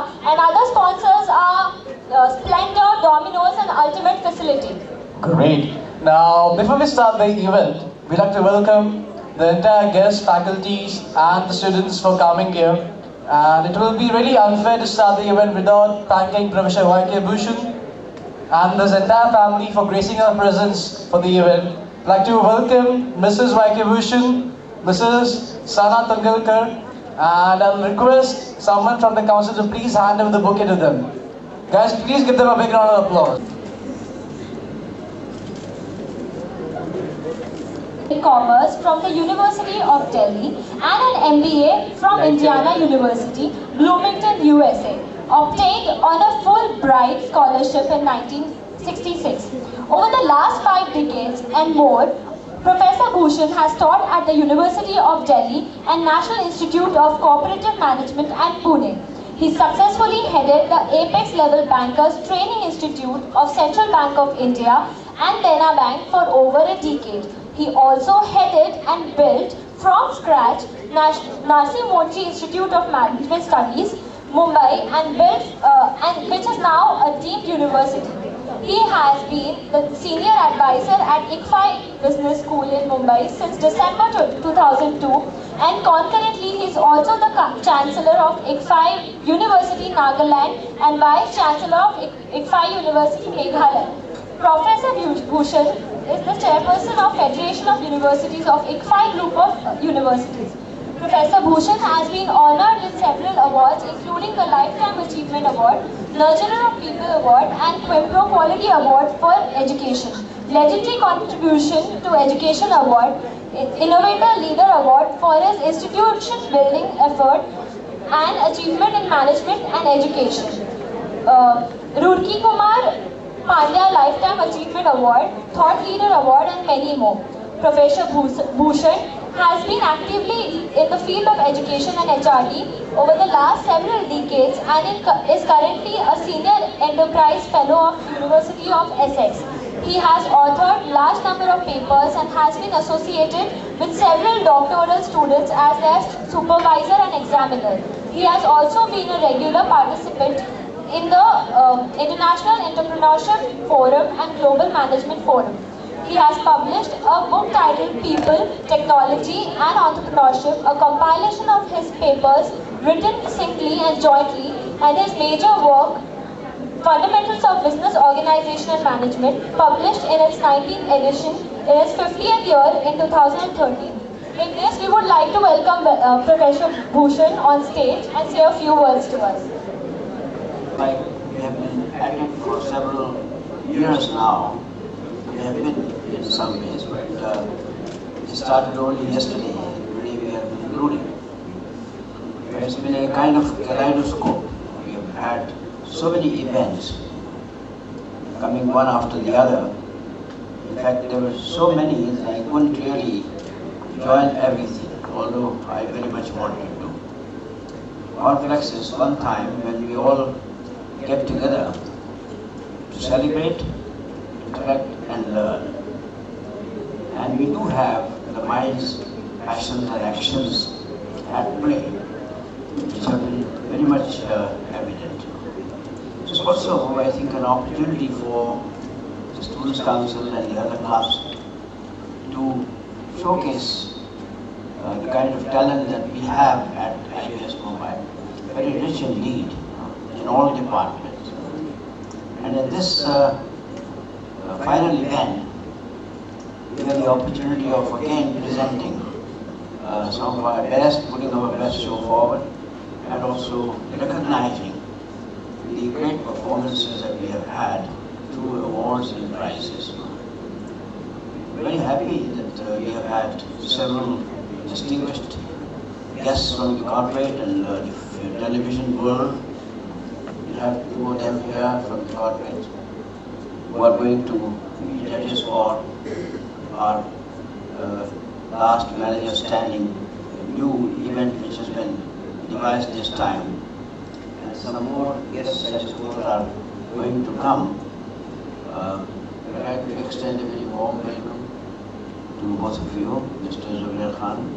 and other sponsors are Splendor, Domino's and Ultimate Facility. Great. Now, before we start the event, we'd like to welcome the entire guests, faculties, and the students for coming here. And it will be really unfair to start the event without thanking Professor Y.K. Bhushan and his entire family for gracing our presence for the event. I'd like to welcome Mrs. Y.K. Bhushan, Mrs. Sana Tangalkar, and I'll request someone from the council to please hand over the bouquet to them. Guys, please give them a big round of applause. Commerce from the University of Delhi and an MBA from Indiana University, Bloomington, USA. Obtained on a Fulbright scholarship in 1966. Over the last 5 decades and more, Professor Bhushan has taught at the University of Delhi and National Institute of Cooperative Management at Pune. He successfully headed the Apex Level Bankers Training Institute of Central Bank of India and Dena Bank for over a decade. He also headed and built from scratch Narsi Monchi Institute of Management Studies, Mumbai, and which is now a deemed university. He has been the senior advisor at ICFI Business School in Mumbai since December 2002, and concurrently he is also the Chancellor of ICFI University Nagaland and Vice Chancellor of ICFI University Meghalaya. Professor Bhushan is the chairperson of Federation of Universities of ICFI Group of Universities. Professor Bhushan has been honored with several awards including the Lifetime Achievement Award, Nurturer of People Award and Quimpro Quality Award for Education, Legendary Contribution to Education Award, Innovator Leader Award for his institution building effort and achievement in management and education. Rurki Kumar Pandya Lifetime Achievement Award, Thought Leader Award and many more. Professor Bhushan has been actively in the field of education and HRD over the last several decades and is currently a Senior Enterprise Fellow of University of Essex. He has authored large number of papers and has been associated with several doctoral students as their supervisor and examiner. He has also been a regular participant in the International Entrepreneurship Forum and Global Management Forum. He has published a book titled People, Technology and Entrepreneurship, a compilation of his papers written singly and jointly, and his major work, Fundamentals of Business Organization and Management, published in its 19th edition in its 50th year in 2013. In this, we would like to welcome Professor Bhushan on stage and say a few words to us. Like we have been at it for several years now. We have been in some ways, but it started only yesterday, and today we are concluding. It's been a kind of kaleidoscope. We have had so many events coming one after the other. In fact, there were so many that I couldn't really join everything, although I very much wanted to. Complex is one time when we all get together to celebrate, interact and learn. And we do have the minds, passions and actions at play, which have been very much evident. It's also, I think, an opportunity for the Students' Council and the other clubs to showcase the kind of talent that we have at IBS Mumbai, very rich indeed in all departments. And in this final event, we have the opportunity of again presenting some of our best, putting our best show forward, and also recognizing the great performances that we have had through awards and prizes. Very happy that we have had several distinguished guests from the corporate and the television world. We have two of them here from the corporate who are going to be judges for our last manager standing new event which has been devised this time. And some more guests I suppose are going to come. I'd like to extend a very warm welcome to both of you, Mr. Zubair Khan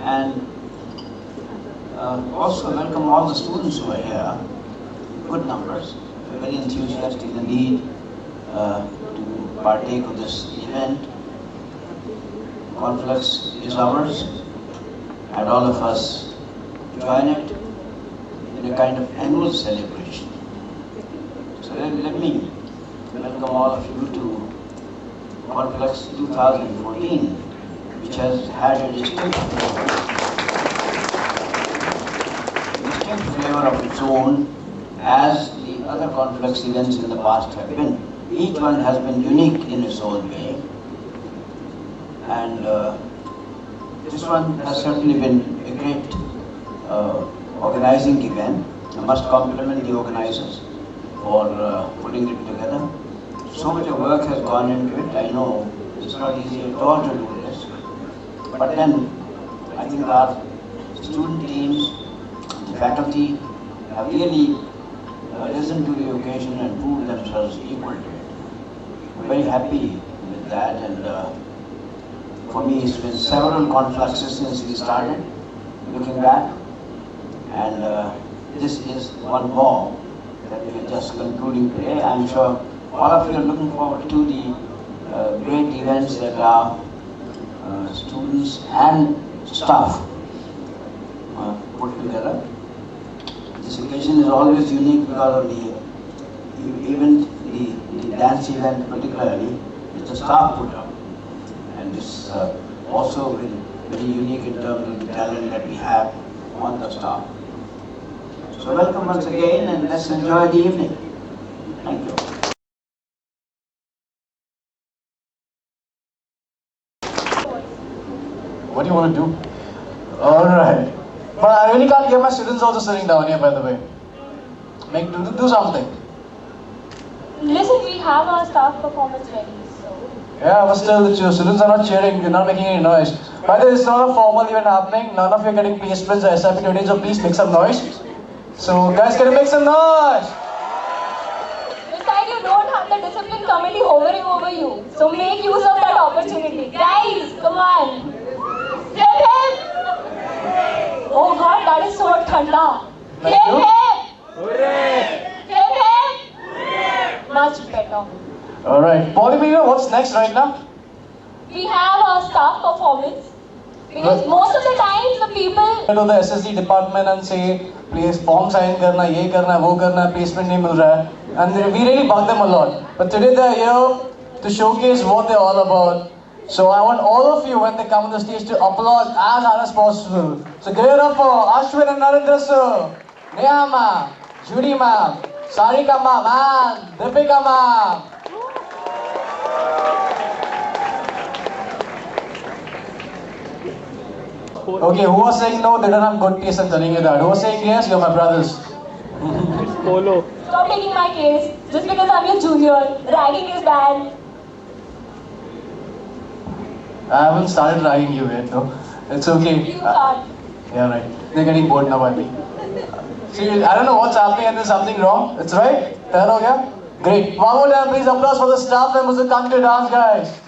and Also welcome all the students who are here, good numbers, very enthusiastic indeed to partake of this event. Conflux is ours, and all of us join it in a kind of annual celebration. So let me welcome all of you to Conflux 2014, which has had a distinct flavor of its own, as the other Conflux events in the past have been. Each one has been unique in its own way, and this one has certainly been a great organizing event. I must compliment the organizers for putting it together. So much of work has gone into it. I know it's not easy at all to do this, but then I think our student teams, the faculty have really risen to the occasion and proved themselves equal to it. I'm very happy with that, and for me it's been several confluxes since we started, looking back, and this is one more that we are just concluding today. I'm sure all of you are looking forward to the great events that our students and staff put together. This occasion is always unique because of the event, the dance event particularly, which the staff put up. And this also very unique in terms of the talent that we have on the staff. So welcome once again, and let's enjoy the evening. Thank you. What do you want to do? Alright. But I really can't get my students also sitting down here, by the way. Do something. Listen, we have our staff performance ready, so... Yeah, but still, the students are not cheering, you're not making any noise. By the way, it's not a formal event happening. None of you are getting placements or SIP today, so please make some noise. So, guys, can you make some noise? Besides, you don't have the discipline committee hovering over you, so make use of that opportunity. Guys, come on. Hip hip! Oh God, that is so thanda. Hip hip! Hooray! Hip hip! Much better. Alright. Polymeter, what's next right now? We have our staff performance. Because most of the times the people Go to the SSD department and say, please form sign karna, ye karna, wo karna, placement nahi mil raha hai. And we really bug them a lot. But today they are here to showcase what they're all about. So I want all of you, when they come on the stage, to applaud as hard as possible. So give it up for Ashwin and Narendra sir, Neha ma'am, Judy ma'am, Sarika ma'am, and Deepika ma'am. Okay, who was saying no, they don't have good taste, I'm telling you that. Who was saying yes, you're my brothers. Polo. stop taking my case just because I'm your junior. Ragging is bad. I haven't started ragging you yet, though. It's okay. You can't. Yeah, right. They're getting bored now by me. See, I don't know what's happening and there's something wrong. It's right. Tayar ho gaya? Great. One more time, please applause for the staff members who come to dance, guys.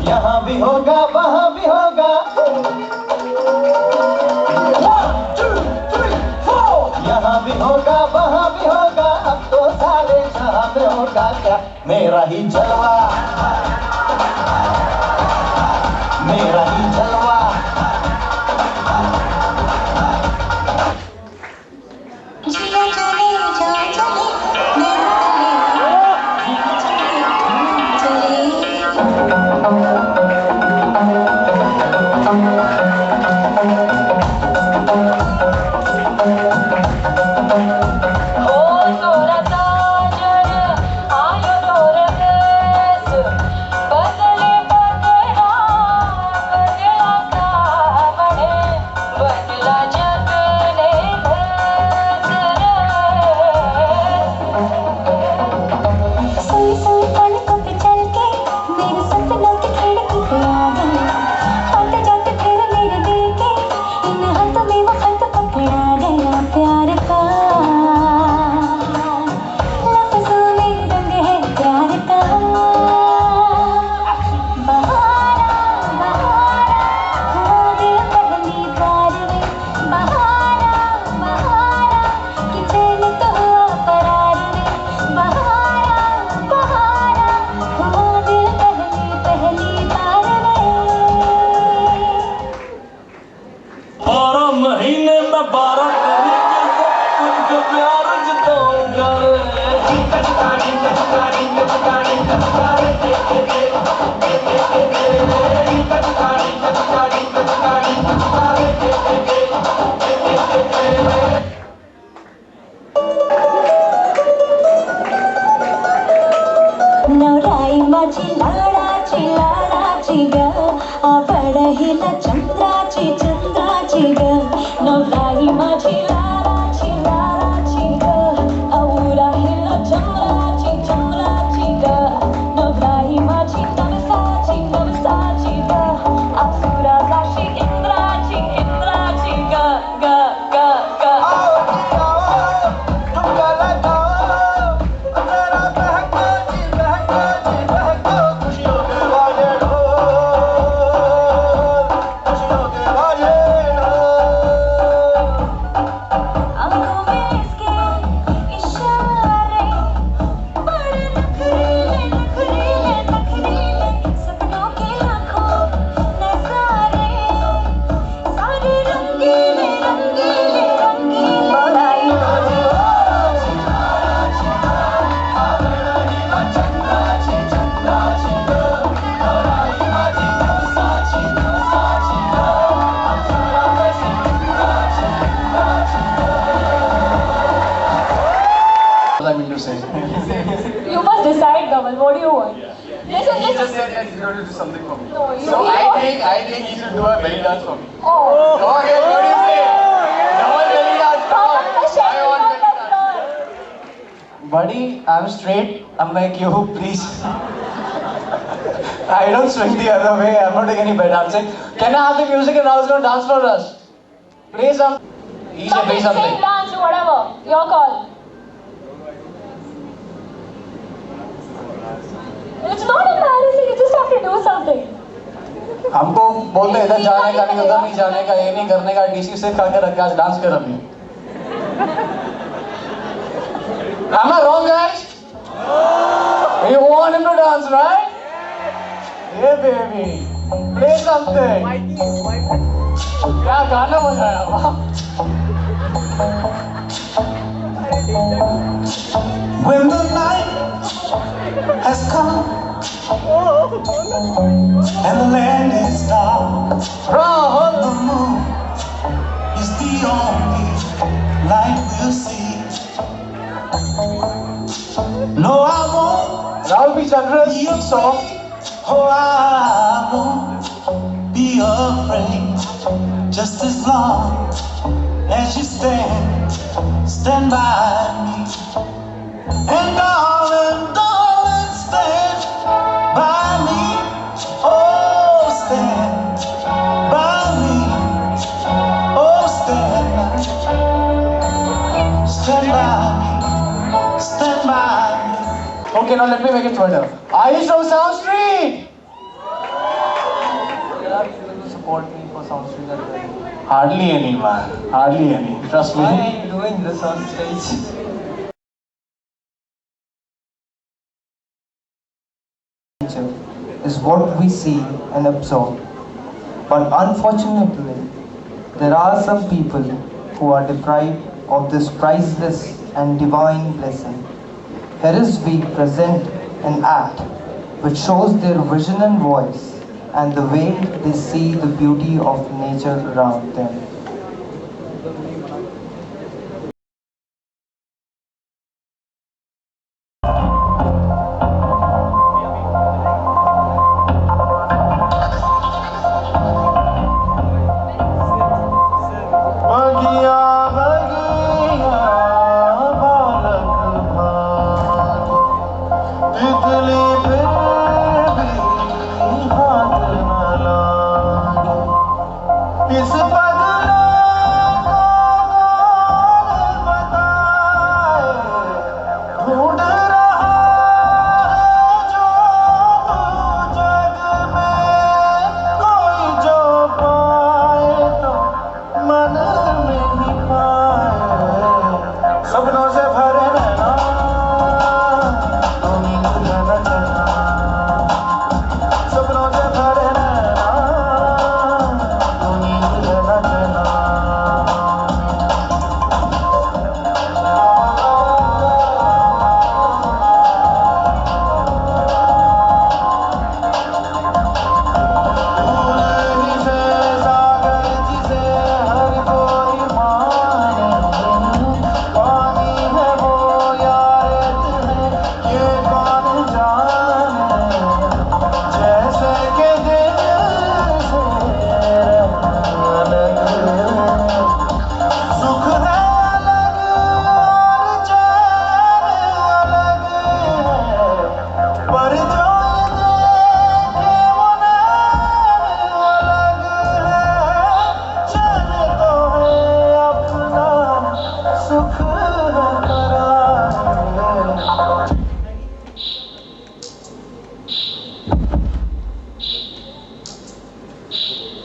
यहाँ भी होगा वहाँ भी होगा 1, 2, 3, 4 यहाँ भी होगा वहाँ भी होगा अब तो सारे जहाँ में होगा क्या मेरा ही जलवा मेरा ही जलवा पडहिला चंद्राची चंद्राची ग नवलाई माझी लाराची लाराची ग औरा हिला चंद्राची चंद्राची ग नवलाई माझी नवसाची नवसाची ग असुरा जाशी इंद्राची इंद्राची ग ग ग ग I mean to say. You must decide, Dhaval. What do you want? Listen, He just listen. said that he's going to do something for me. No, you. So I think he should do a belly dance for me. Oh. Go ahead, what do you say? Double belly dance, come on. I want belly dance. Buddy, I'm straight. Unlike you, please. I don't swing the other way. I'm not doing any bad dancing. Can I have the music and Rahul's gonna dance for us? Play some. He should play Sing, something. dance, whatever. Your call. It's not embarrassing. You just have to do something. हमको बोलते इधर जाने का नहीं, उधर नहीं जाने का, ये नहीं करने का, डीसी से खा के रख के आज डांस कर अभी. Am I wrong, guys? You want him to dance, right? Yeah, baby. Play something. क्या गाना बजाया वाह. When the night has come and the land is dark, Rahul. the moon is the only light we'll see. No, I won't Rahul, be generous. be Be soft. afraid. Oh, I won't be afraid. Just as long as you stand by me. And darling, darling, stand by me. Oh, stand by me. Oh, stand by me. Stand by me. Okay, now let me make it better. Are you from South Street? There are people who support me for Sound Street as well. Hardly any, man. Hardly any. Trust Why me. are you doing this on stage? Is what we see and absorb. But unfortunately, there are some people who are deprived of this priceless and divine blessing. Here is we present an act which shows their vision and voice and the way they see the beauty of nature around them. बगिया बगिया बालक भाग तितली फिर भी हाथ न लागे इस पगले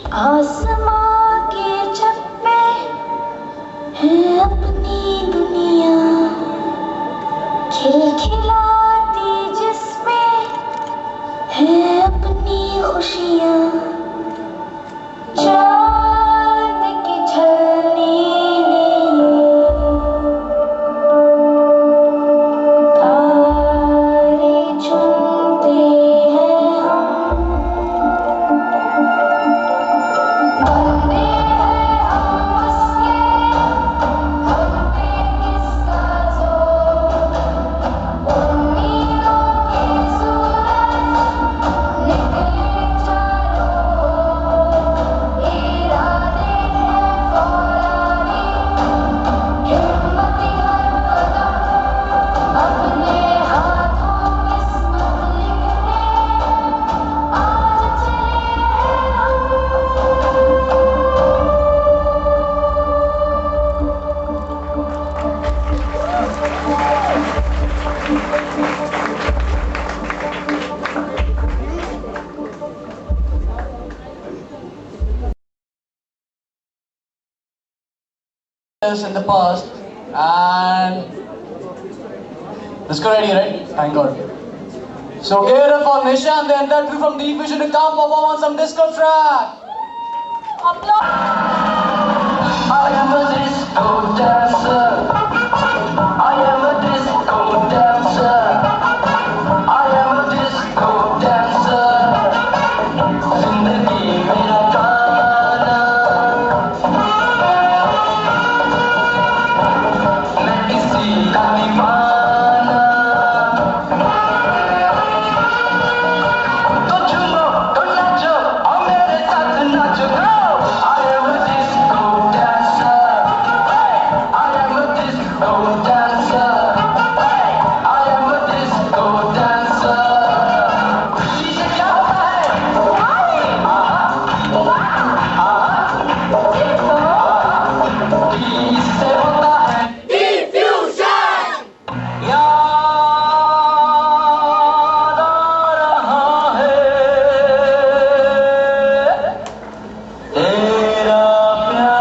आसमां के छत पे है अपनी दुनिया, खिलखिलाती जिसमें है अपनी खुशियाँ। चाँद की छलनी तारे चुनते हैं हम, बंदे हैं हम उसके, हम पे किसका जोर। उम्मीदों के सूरज निकले चारों ओर, इरादे हैं फौलादी, हिम्मती हर कदम, अपने हाथों किस्मत लिखने आज चले हैं हम। This in the past, and let's go ready, right? Thank God. So give it up for Nisha and the entire crew from D Vision to come perform on some disco track. Applause. I am a disco dancer. I am a disco dancer. I am a disco dancer. जिंदगी मेरा गाना, मैं किसी का दीवाना। तो झूमो, तो नाचो, और मेरे साथ नाचो। I am a disco dancer. I am a disco dancer. I am a disco dancer. खुशी से क्या होता है? इससे होता है याद आ रहा है तेरा प्यार।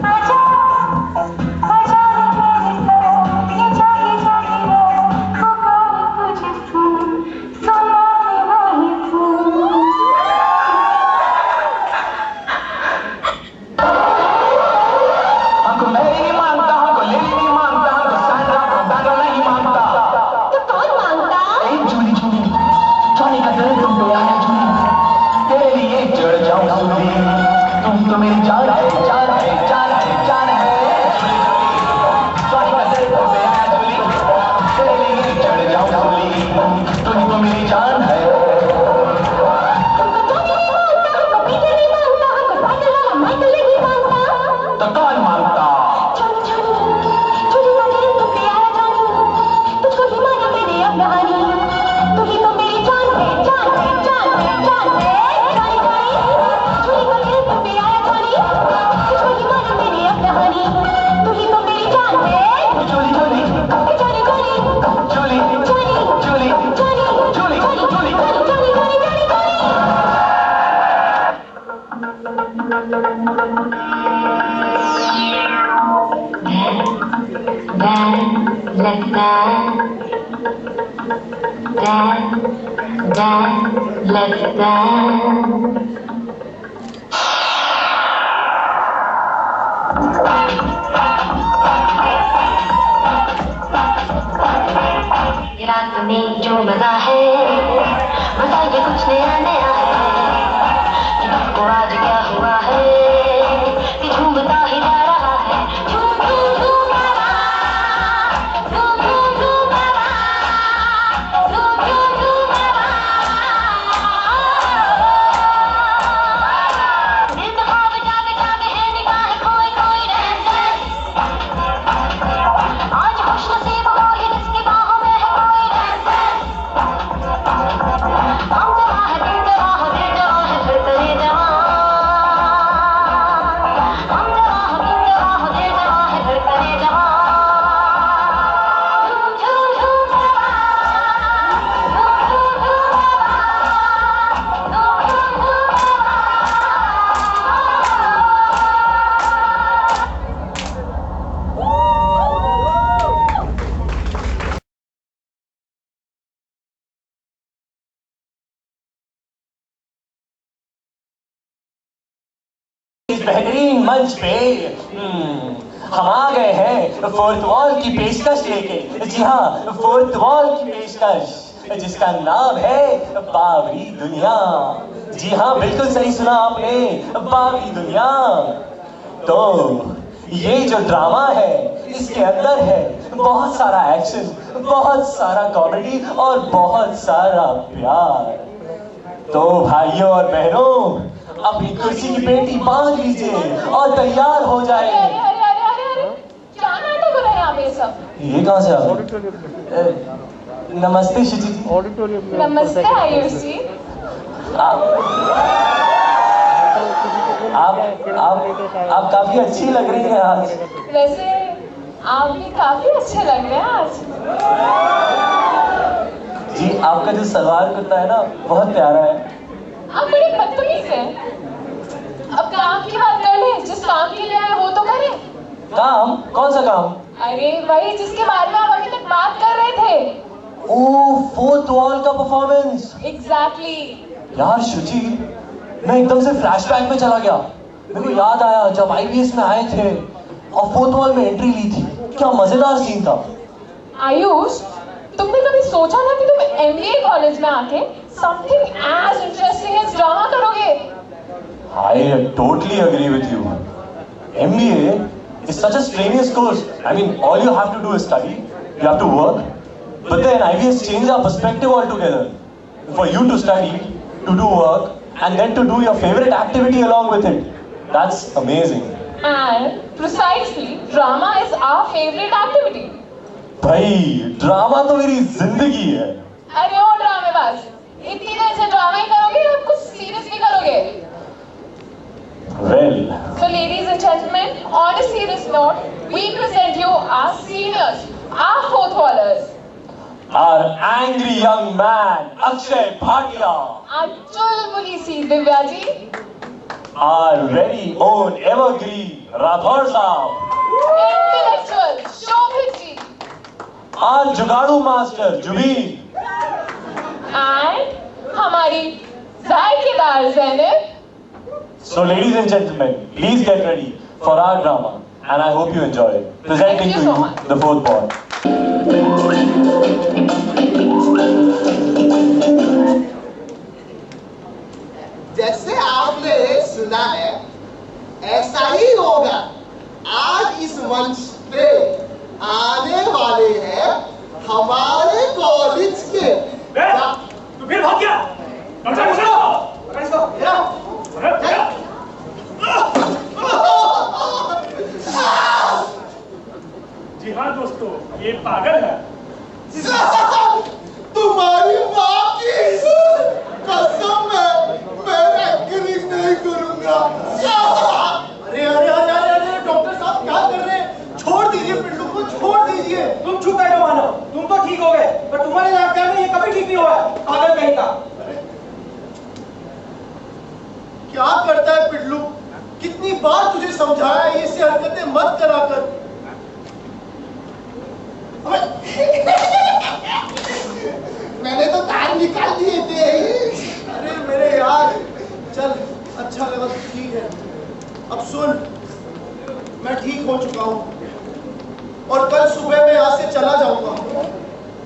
आजा आजा ये जागे जागे रे, पुकारे तुझे फूल, सुनाए वही फूल। हमको मेरी नहीं मानता, हमको लिली नहीं मानता, हमको सैंड्रा को बैंगो नहीं मानता। तो कौन मांगता? ए जूली जूली, जॉनी का दिल तुम पे आया जूली, तेरे लिए चढ़ जाऊं सूली। तुम तो मेरी जान है, जान है, जान है, जान है। जॉनी का दिल तुम पे आया जूली, तेरे लिए चढ़ जाऊं सूली। तुम तो मेरी जान है। हमको जाने नहीं मांगता, हमको पीछे नहीं मांगता, हमको टाइटल वाला माइकल नहीं मांगता। तो कौन मानता? जानी जानी तुझे का दिल तो प्यारा जानी, तुझको ही माना मैंने अब कहानी। तू ही तो मेरी जान है, जान है, जान है, जान है। जानी जानी तुझे का दिल तो प्यारा जानी, तुझको ही माना मैंने अब कहानी। तू ही तो मेरी जान है। जूली जूली, जानी जानी जूली, जानी जूली, जानी जूली, जानी जूली, जूली। जानी जानी जानी जानी। ये रात में जो मजा है, मजा ये कुछ नया नया है। कि तुमको आज क्या हुआ है कि झूमता ही जा रहा है। झूम झूम झूम बाबा, झूम झूम झूम बाबा, झूम झूम झूम बाबा। दिल तो ख्वाब जागता इस बेहतरीन मंच पे हम आ गए हैं फोर्थ वॉल की पेशकश लेके। जी हाँ, फोर्थ वॉल की पेशकश, जिसका नाम है बावरी दुनिया। जी हाँ, बिल्कुल सही सुना आपने, बावरी दुनिया। तो ये जो ड्रामा है, इसके अंदर है बहुत सारा एक्शन, बहुत सारा कॉमेडी और बहुत सारा प्यार। तो भाइयों और बहनों, अपनी कुर्सी की पेटी बांध लीजिए और तैयार हो जाए। अरे क्या नाटक हो रहा है यहाँ पे सब? ये कहाँ से आ गए? नमस्ते शिजी जी। नमस्ते आयुष जी। आप काफी अच्छी लग रही हैं आज। वैसे आप भी काफी अच्छे लग रहे हैं आज। जी, आपका जो सलवार कुर्ता है ना, बहुत प्यारा है। आप बड़े बदतमीज हैं। अब काम की बात कर ले, जिस काम के लिए आए वो तो करें। काम? कौन सा काम? अरे वही जिसके बारे में आप अभी तक बात कर रहे थे। ओह, फोर्थ वॉल का परफॉर्मेंस। एग्जैक्टली। यार शुचि, मैं एकदम से फ्लैशबैक में चला गया। मेरे को याद आया जब IVS में आए थे और फोर्थ वॉल में एंट्री ली थी। क्या मजेदार सीन था। आयुष, तुमने कभी सोचा था कि तुम MBA कॉलेज में आके something as interesting as drama करोगे? I totally agree with you. MBA is such a strenuous course. I mean, all you have to do is study. You have to work. But then IVS changed our perspective altogether. For you to study, to do work, and then to do your favorite activity along with it. That's amazing. And precisely, drama is our favorite activity. भाई, drama तो मेरी जिंदगी है। अरे ओ ड्रामेबाज, इतनी देर से drama ही करोगे या कुछ सीरियस भी करोगे? Well, So ladies and gentlemen, on a serious note, we present you our seniors, our fourth wallers, our angry young man, Akshay Bhatia. our chulbuli सी Divya ji, Our very own evergreen, Rathore Saab. intellectual Shobhit ji, Our जुगाड़ू master, Zubeen. and हमारी जायकेदार Zainab. So ladies and gentlemen, please get ready for our drama and I hope you enjoy it. Presenting Thank you to so you much. the fourth ball. जैसे आपने सुना है, ऐसा ही होगा। आज इस मंच पे आने वाले हैं हमारे कॉलेज के। तू फिर भाग गया? जी हाँ दोस्तों, ये पागल है। तुम्हारी माँ की कसम है, मैं एंकरिंग नहीं करूंगा। अरे डॉक्टर साहब क्या कर रहे हैं? छोड़ दीजिए पिल्लू को, छोड़ दीजिए। तुम चुप बैठो मानो, तुम तो ठीक हो गए, पर तुम्हारे लड़का में ये कभी ठीक नहीं हुआ है, पागल कहीं का। क्या करता है पिल्लू? कितनी बार तुझे समझाया है ऐसी हरकतें मत करा कर। मैंने तो तार निकाल दिए थे। अरे मेरे यार, चल अच्छा लगा तो ठीक है। अब सुन, मैं ठीक हो चुका हूँ और कल सुबह मैं यहाँ से चला जाऊंगा।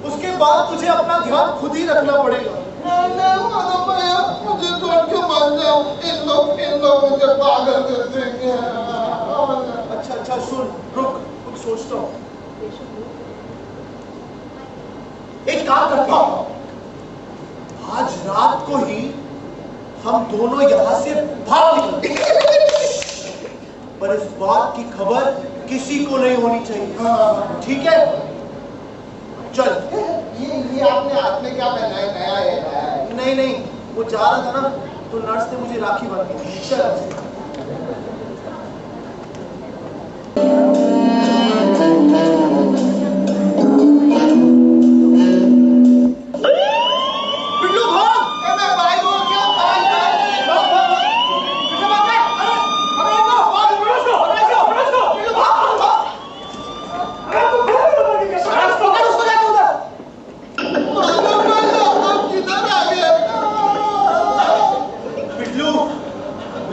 उसके बाद तुझे अपना ध्यान खुद ही रखना पड़ेगा। मुझे छोड़ के मान जाओ, इन लोग मुझे पागल कर देंगे। अच्छा सुन, रुक सोचता हूँ। एक काम करता हूँ, आज रात को ही हम दोनों यहाँ से भाग निकलते, पर इस बात की खबर किसी को नहीं होनी चाहिए। ठीक है? चल। ये आपने हाथ में क्या पहना है? नया है? नहीं, वो जा रहा था ना, तो नर्स ने मुझे राखी बांधी थी। चल।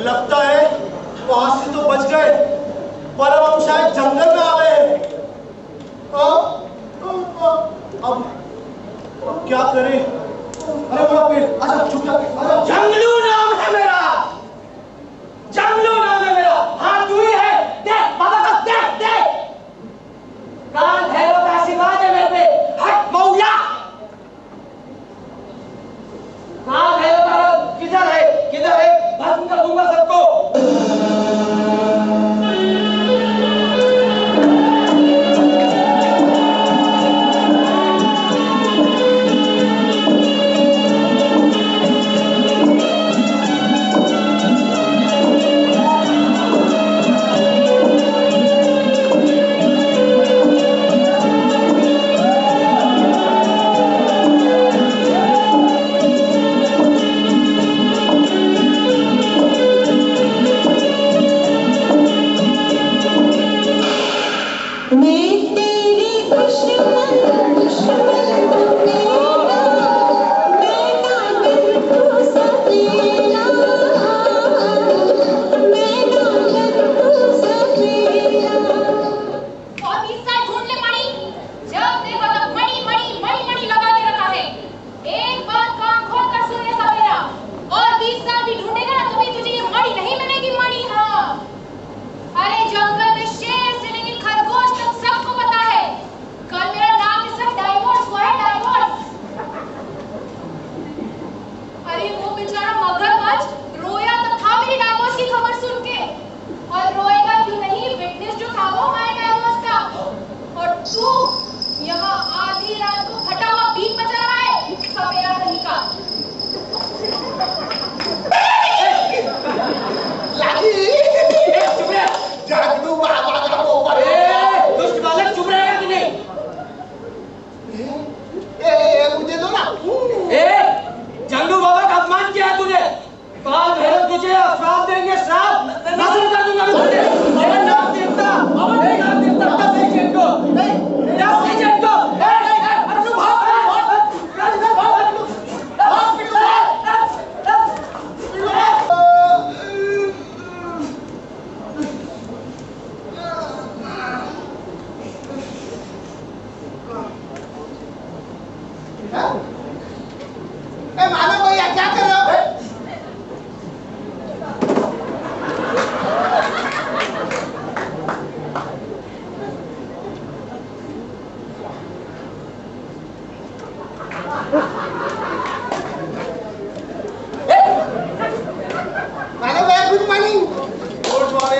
लगता है वहां से तो बच गए, पर अब हम शायद जंगल में आ गए हैं। अब क्या करें? अरे बड़ा पेड़, अच्छा चुप जा। जंगलू नाम है मेरा, जंगलू नाम है मेरा। हाँ तू ही है, देख बाबा का, देख देख कान भैरव का आशीर्वाद है मेरे पे। हट मौला, कान भैरव का किधर है, किधर है? भस्म कर दूंगा सबको।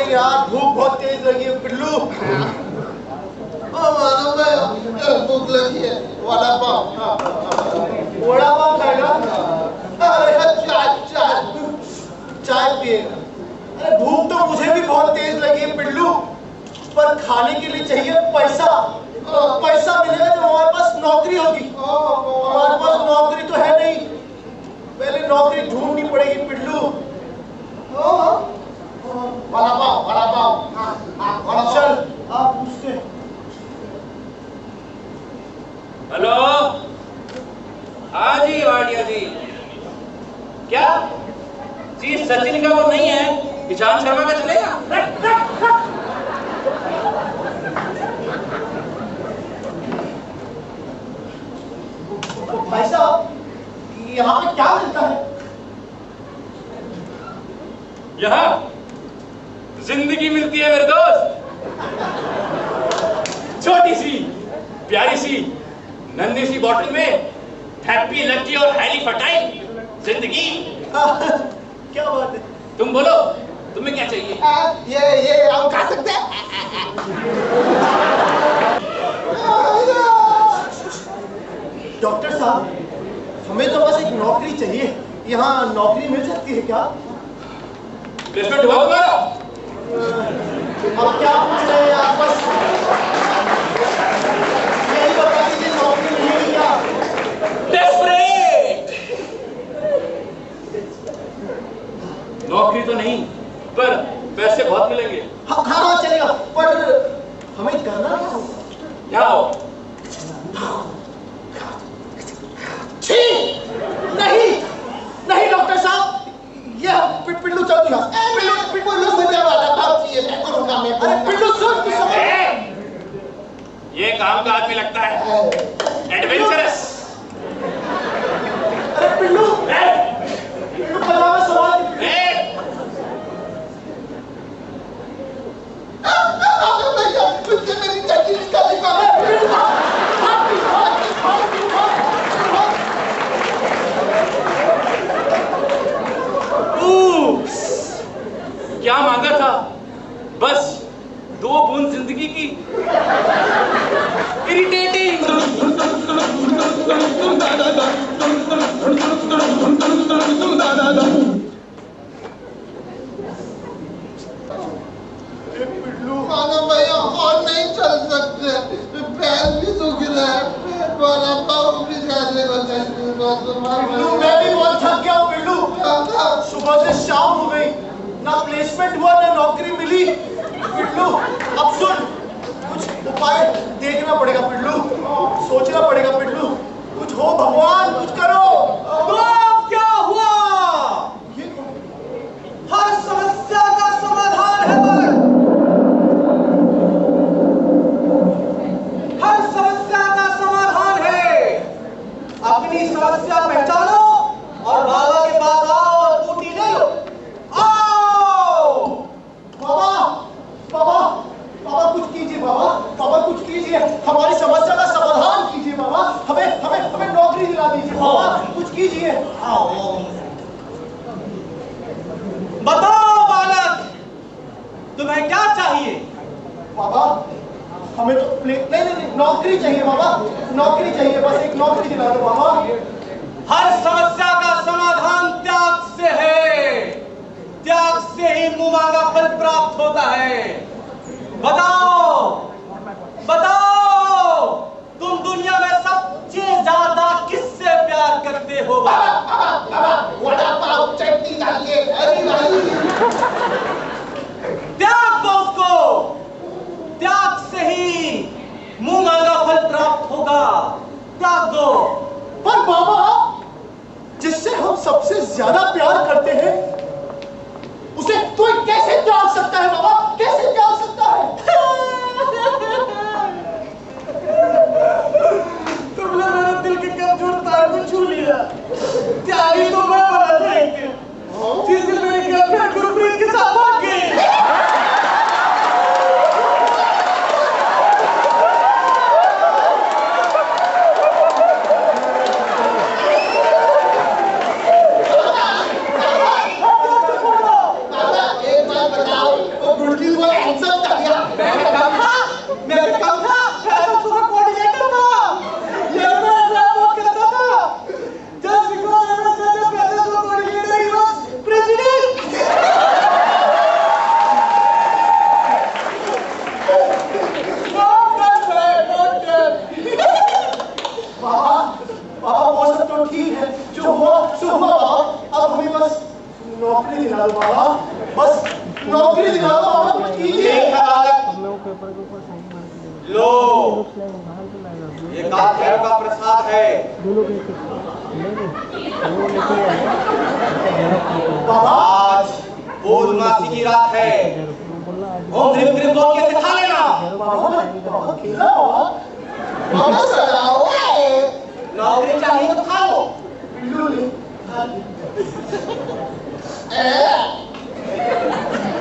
यार भूख बहुत तेज लगी है पिल्लू। भूख लगी है, वड़ा पाव। वड़ा पाव खाएगा? अरे चाय पिएगा? अरे भूख तो मुझे भी बहुत तेज लगी है पिल्लू, पर खाने के लिए चाहिए पैसा। पैसा मिलेगा जब हमारे पास नौकरी होगी। हमारे पास नौकरी तो है नहीं, पहले नौकरी ढूंढनी पड़ेगी पिल्लू। वड़ा पाव। चल आप पूछते। हेलो, हाँ जी वाडिया जी। क्या जी सचिन का वो नहीं है, ईशान शर्मा का चलेगा? भाई साहब यहाँ पे क्या मिलता है? यहाँ जिंदगी मिलती है मेरे दोस्त, छोटी सी प्यारी सी नन्ही सी बॉटल में हैप्पी लकी और हाईली फर्टाइल जिंदगी। क्या बात है? तुम बोलो, तुम्हें क्या चाहिए? ये हम खा सकते हैं? डॉक्टर साहब हमें तो बस एक नौकरी चाहिए, यहाँ नौकरी मिल सकती है क्या? प्लेसमेंट हुआ तुम्हारा? अब क्या पूछ रहे हैं आप? बस यही बता दीजिए नौकरी मिलेगी क्या? डेस्परेट! नौकरी तो नहीं, पर पैसे बहुत मिलेंगे। हाँ चलेगा, पर हमें करना क्या होगा? क्या हो? नहीं डॉक्टर साहब, ये पिल्लू चौकी है। पिल्लू मरने वाला आदमी लगता है, एडवेंचरस। अरे पिल्लू, पिल्लू पहला सवाल। मेरी चड्डी निकाली क्या मांगा था? बस 2 बूंद जिंदगी की। इरिटेटिंग। पिल्लू खाना भैया और नहीं चल सकते, पैर भी दुख रहे हैं, पेट वाला पाँव भी जाने वाला। पिल्लू मैं भी बहुत थक गया हूँ पिल्लू। सुबह से शाम हो गई, ना प्लेसमेंट हुआ ना नौकरी मिली। पिल्लू अब सुन, कुछ उपाय देखना पड़ेगा पिल्लू, सोचना पड़ेगा पिल्लू। कुछ हो भगवान, कुछ करो। तो क्या हुआ? हर समस्या का समाधान है बालक। हर समस्या का समाधान है। अपनी समस्या पहचानो और बाबा के पास आओ और बूटी ले लो। आओ बाबा, बाबा, बाबा कुछ कीजिए बाबा, बाबा कुछ कीजिए, हमारी समस्या का समाधान कीजिए बाबा। हमें हमें हमें नौकरी दिला दीजिए बाबा, कुछ कीजिए। बताओ बालक, तुम्हें क्या चाहिए? बाबा हमें तो नहीं, नौकरी चाहिए बाबा, नौकरी चाहिए, बस एक नौकरी दिला दो बाबा। हर समस्या का समाधान त्याग से है, त्याग से ही मुंह मांगा फल प्राप्त होता है। बताओ बताओ, तुम दुनिया में सबसे ज्यादा किससे प्यार करते हो? वड़ा पाव चटनी डालिए। त्याग दो उसको, त्याग से ही मुंह मांगा फल प्राप्त होगा। त्याग दो। पर बाबा, जिससे हम सबसे ज्यादा प्यार करते हैं उसे कोई कैसे त्याग सकता है बाबा? कैसे त्याग सकता है? तुमने मेरे दिल के कमजोर तार को छू लिया। त्यागी तो मैं बना देंगे, जिस दिन मेरी गर्लफ्रेंड गुरप्रीत के साथ भाग गई। नौकरी दिला दो बाबा, बस नौकरी दिला दो बाबा, कुछ कीजिए। लो, ये कालभैरव का प्रसाद है। बाबा आज पूर्णमासी की रात है, ओम ह्रीम क्रीम बोल के दिखा लेना। नौकरी चाहिए तो खा लो।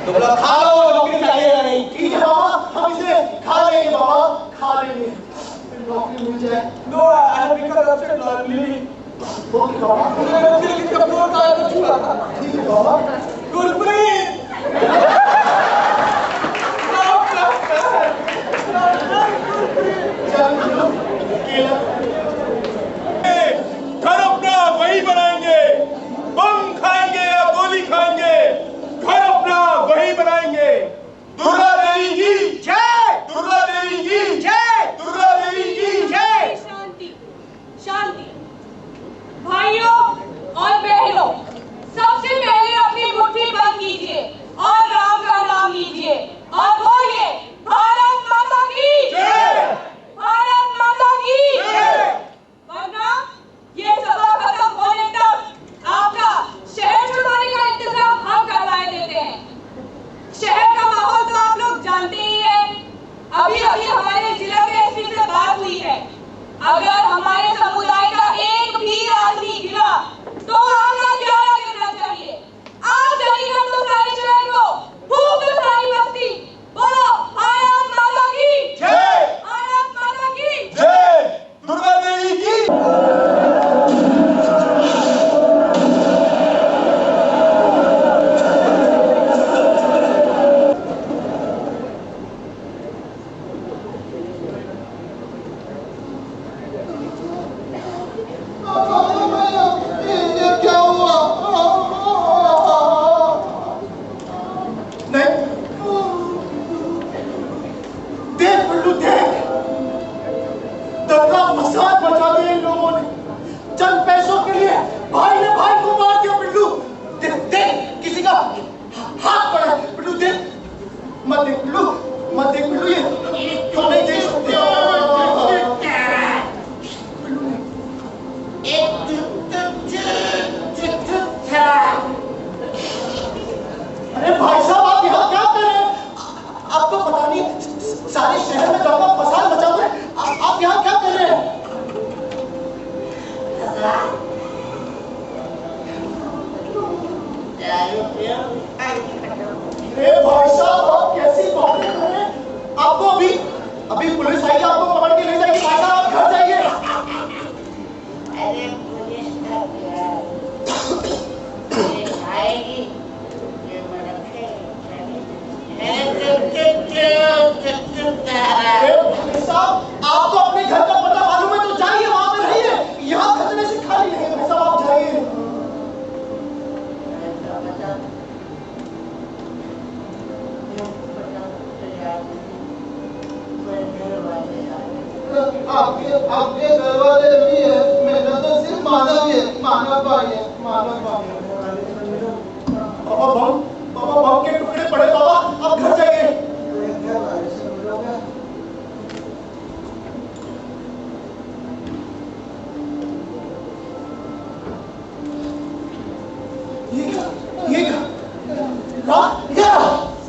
तुम लोग खा लो, नौकरी चाहिए या नहीं? ठीक है बाबा, हम इसे खा लेंगे बाबा, खा लेंगे, नौकरी मिल जाए। No, I have become upset lonely. Okay बाबा, मेरे दिल की कमजोर तार को छू रहा था। ठीक है बाबा। गुरप्रीत, घर अपना वही बनाएंगे, बम खाएंगे या गोली खाएंगे, घर अपना वही बनाएंगे। दुर्गा देवी की जय, दुर्गा देवी की जय, दुर्गा देवी की जय। शांति शांति। भाइयों और बहनों, सबसे पहले अपनी मुट्ठी बंद कीजिए और राम का नाम लीजिए और बोलिए भारत माता की जय, भारत माता की जय। वरना ये सभा खत्म होने तक आपका शहर छुड़वाने का इंतजाम हम करवाए देते हैं। शहर का माहौल तो आप लोग जानते ही हैं। अभी अभी हमारे जिला के एसपी से बात हुई है। अगर हमारे समुदाय का एक भी आदमी गिरा तो आपका क्या करना चाहिए? आप जाइए हम लोग सारे शहर को, भूख तो सारी बस्ती, बोलो भारत माता की जय, भारत माता की जय, दुर्गा देवी की। आपके घर वाले भी है, मेरा तो सिर्फ मानव ही है, मानव भाई है, मानव भाई है। पापा बम के टुकड़े पड़े पापा, आप घर जाइए। ये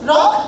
रॉक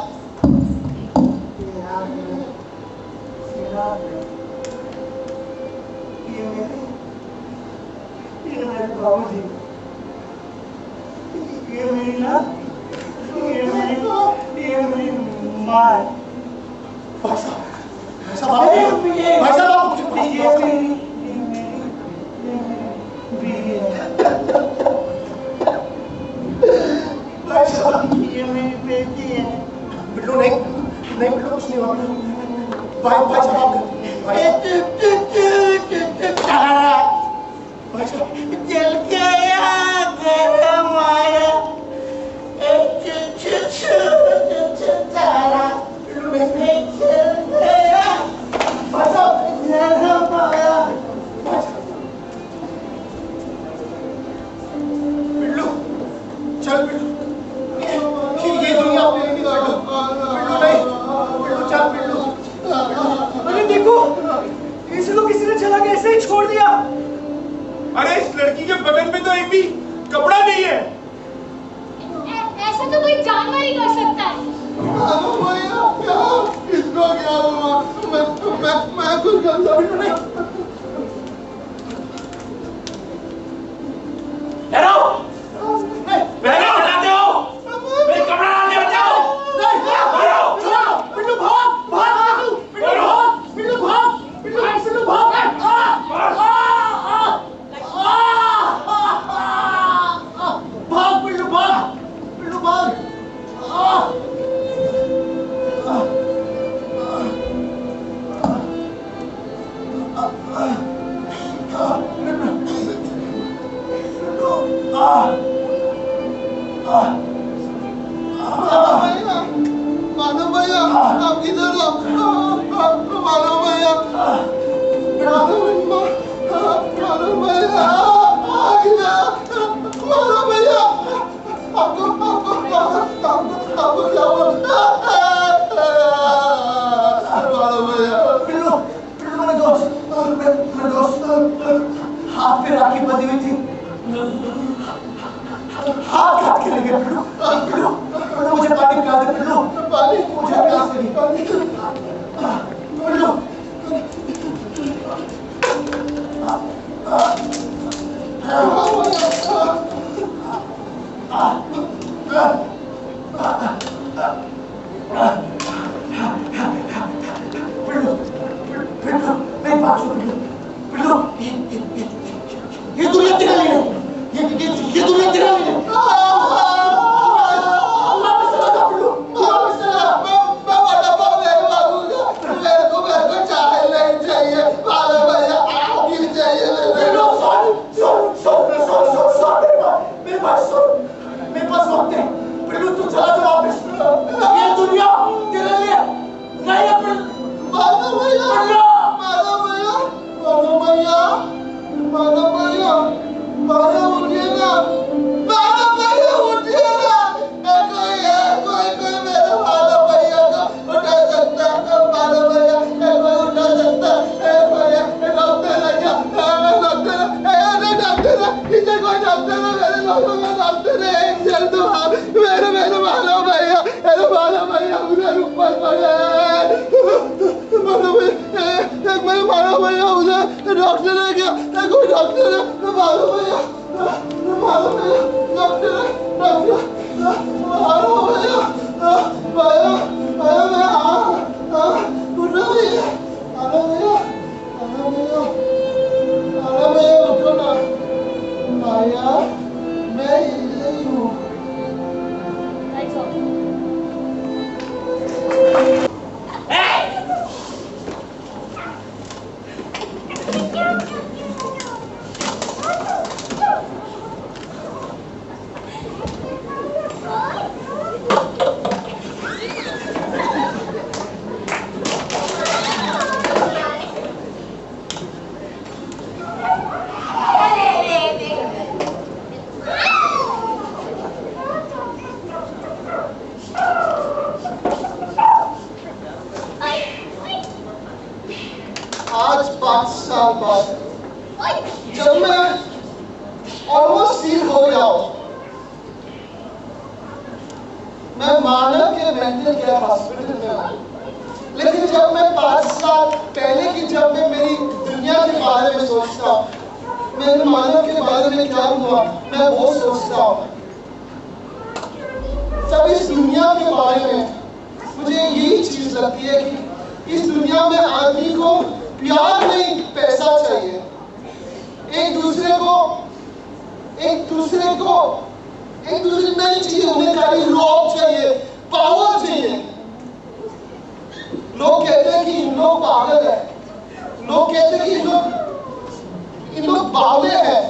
ये दुनिया तेरा नहीं है, ये दुनिया तेरा नहीं है। डॉक्टर है क्या? कोई डॉक्टर है? मारो भैया, मारो भैया, डॉक्टर है, डॉक्टर, मारो भैया, भैया, भैया, उठो भैया, आना भैया, आना भैया, आना भैया, उठो ना, भैया, मैं यही हूँ। आज 5 साल बाद जब मैं ऑलमोस्ट ठीक हो गया हूं, मैं मानव के मेंटल केयर हॉस्पिटल में हूं। लेकिन जब मैं 5 साल पहले की जब मैं मेरी दुनिया के बारे में सोचता हूं, मेरे मानव के बारे में क्या हुआ, मैं वो सोचता हूं। तब इस दुनिया के बारे में मुझे यही चीज लगती है कि इस दुनिया में आदमी को प्यार नहीं, पैसा चाहिए। एक दूसरे नहीं चाहिए, उन्हें खाली रॉब चाहिए, पावर चाहिए। लोग कहते हैं कि इन लोग पागल है, लोग कहते हैं कि इन लोग बावले हैं।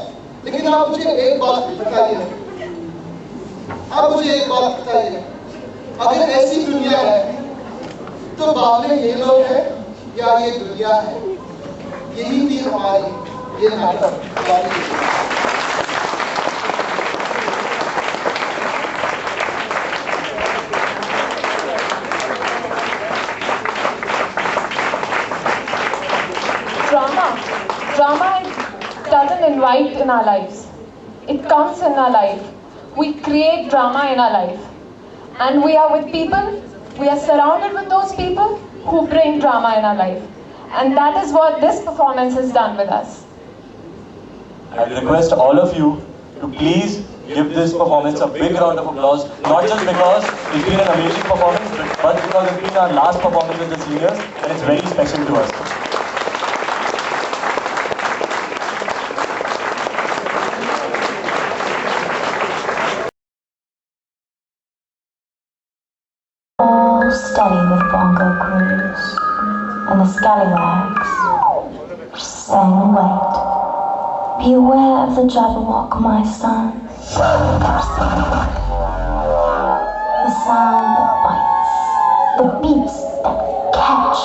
लेकिन आप मुझे एक बात बताइए, आप मुझे एक बात बताइए, अगर ऐसी दुनिया है तो बावले ये लोग हैं या ये दुनिया है? यही थी हमारी ये नाटक हमारी। Drama doesn't invite in our lives. It comes in our life. We create drama in our life. And we are with people, we are surrounded with those people who bring drama in our life. And that is what this performance has done with us. I request all of you to please give this performance a big round of applause. Not just because it's been an amazing performance, but because it's been our last performance with the seniors and it's very special to us. Steady with bongo grooves and the scallywags saying wait. Be aware of the Jabberwock, my son. The sound that bites, the beats that catch.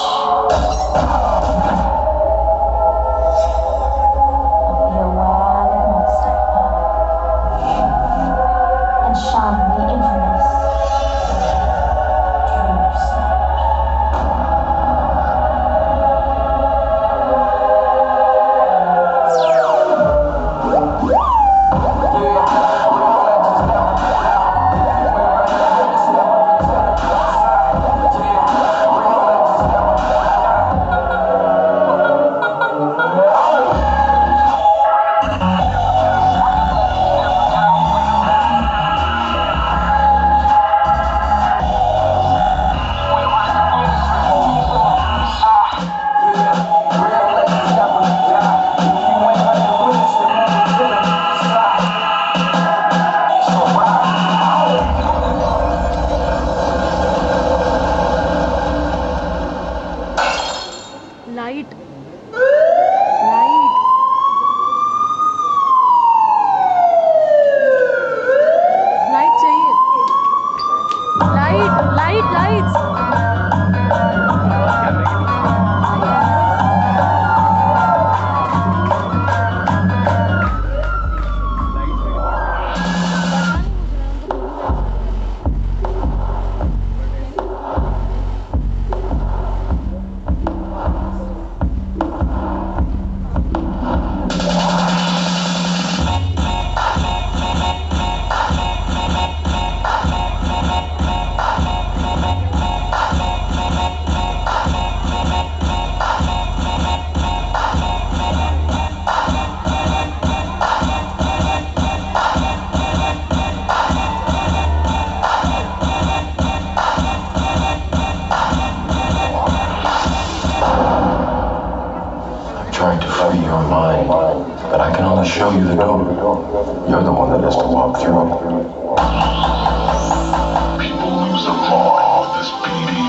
But be aware that monster and shun the infamous. mind, but I can only show you the door. You're the one that has to walk through it. People lose their mind with this beating.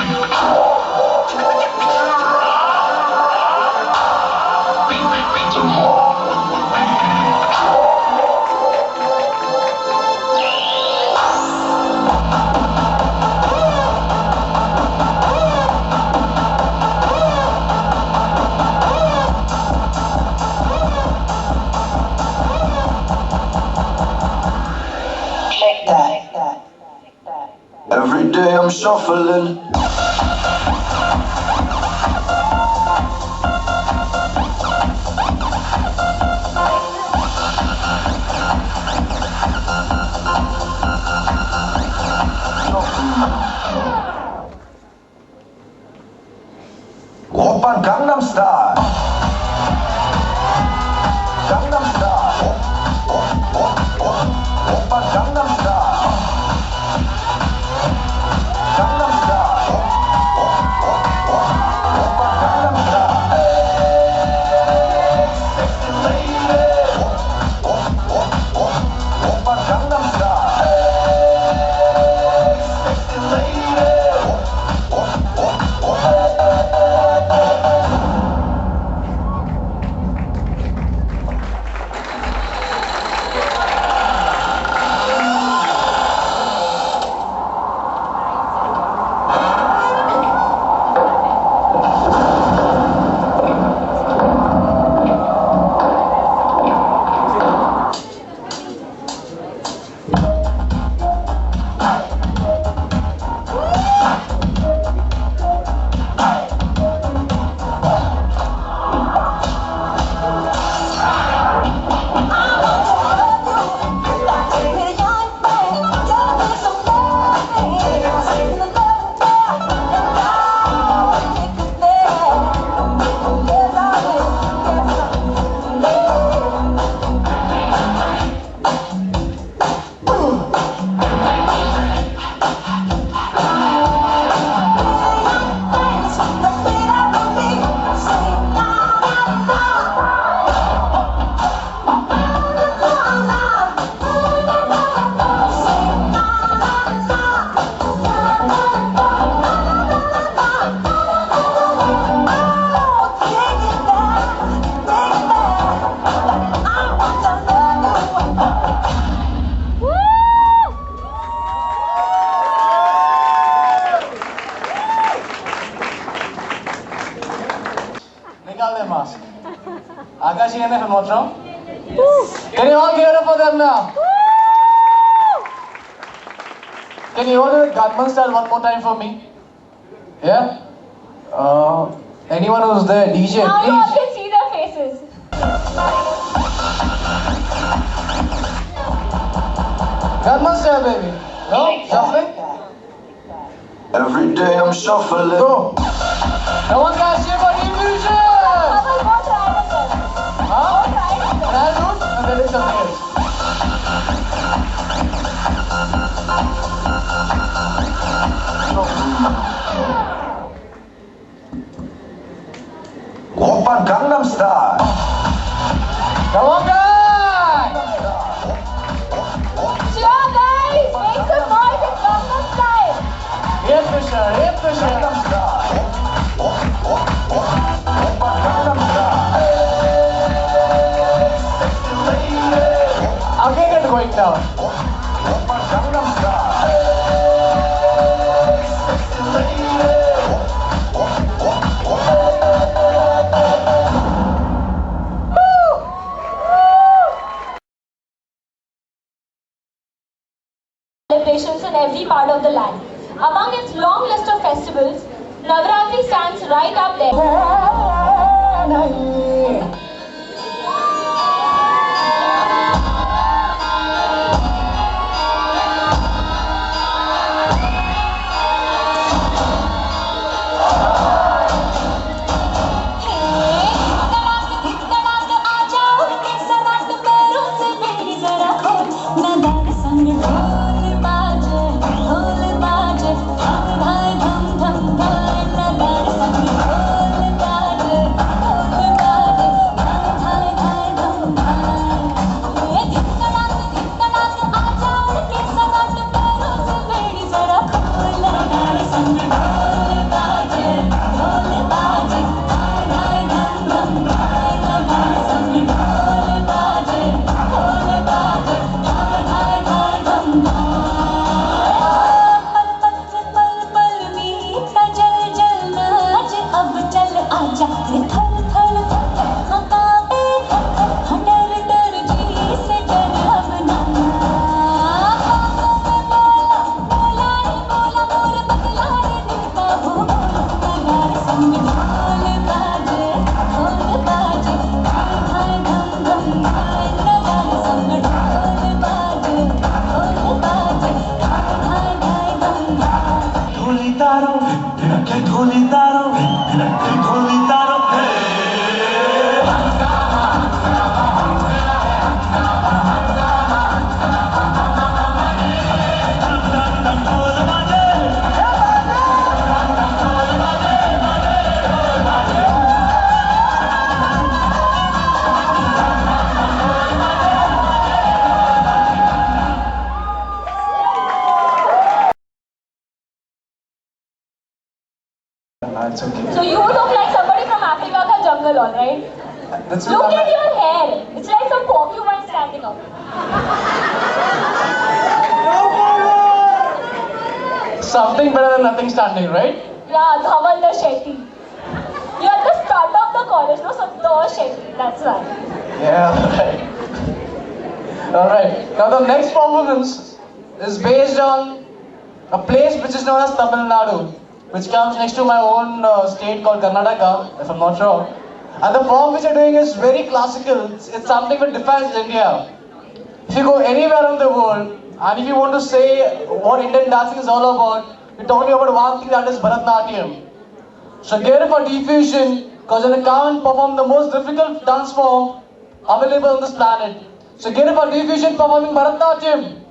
Every day I'm shuffling. Oppa Gangnam Style. Gangnam Style. Oppa Gangnam Style. Gangnam Style. Oppa Gangnam Style. Sexy lady. Oppa Gangnam Style. Sexy lady. Nical their mask. Akashi and from what's wrong? Can you all give it up for them now? Can you all do the Gangnam Style one more time for me? Yeah? Anyone who's there, DJ, Now you all please. can see their faces. Gangnam Style, baby. No? Shuffling? Every day I'm shuffling. Go. Come on, guys, cheer for Illusion! Huh? Try route and then it's something else. Oppa Gangnam Style. Come on, guys! Cheer, guys! Make some noise in Gangnam Style. Here, Fisher, here, Fisher. Gangnam Style. Oppa Gangnam Style. Sexy lady. Again it's going down. Oppa Gangnam Style. Sexy lady. Celebrations in every part of the land. Among its long list of festivals, Navratri stands right up there. के ढोली तारो It's okay. So you look like somebody from Africa ka jungle, all right? That's Look at your hair. It's like some porcupine standing up. Something better than nothing standing, right? Yeah, Dhaval Shetty. You're at the start of the college, no? So the Shetty, that's why. Yeah, right. Alright, now the next performance is based on a place which is known as Tamil Nadu, which comes next to my own state called Karnataka, if I'm not wrong. And the form which you're doing is very classical. It's something that defines India. If you go anywhere in the world, and if you want to say what Indian dancing is all about, we're talking about one thing, that is Bharatanatyam. So get it for diffusion, because I can't perform the most difficult dance form available on this planet. So get it for diffusion performing Bharatanatyam.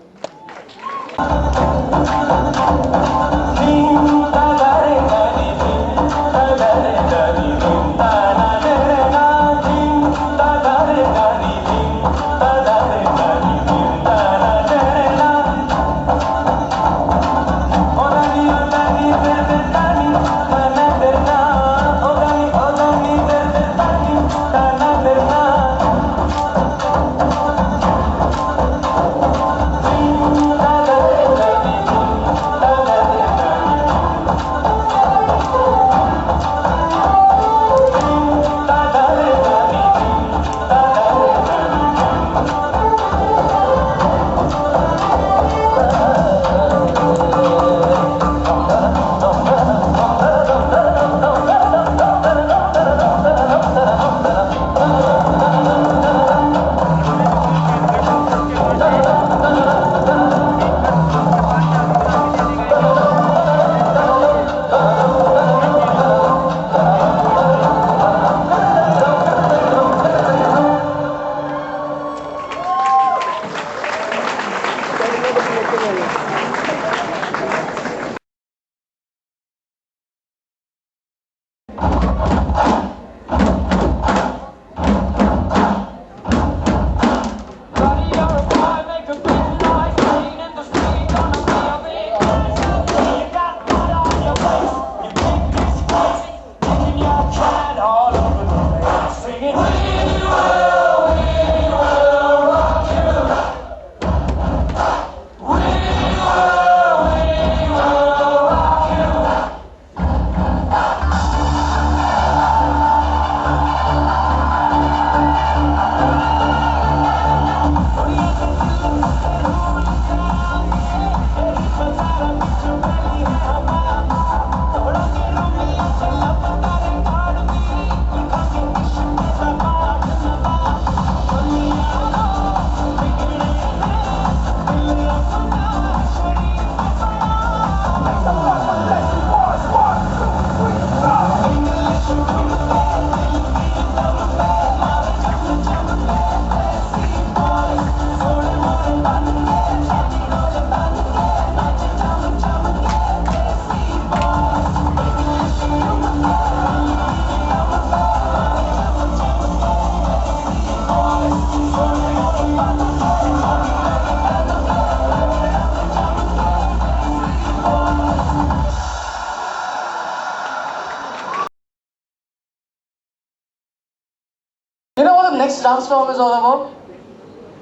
You know what the next dance form is all about?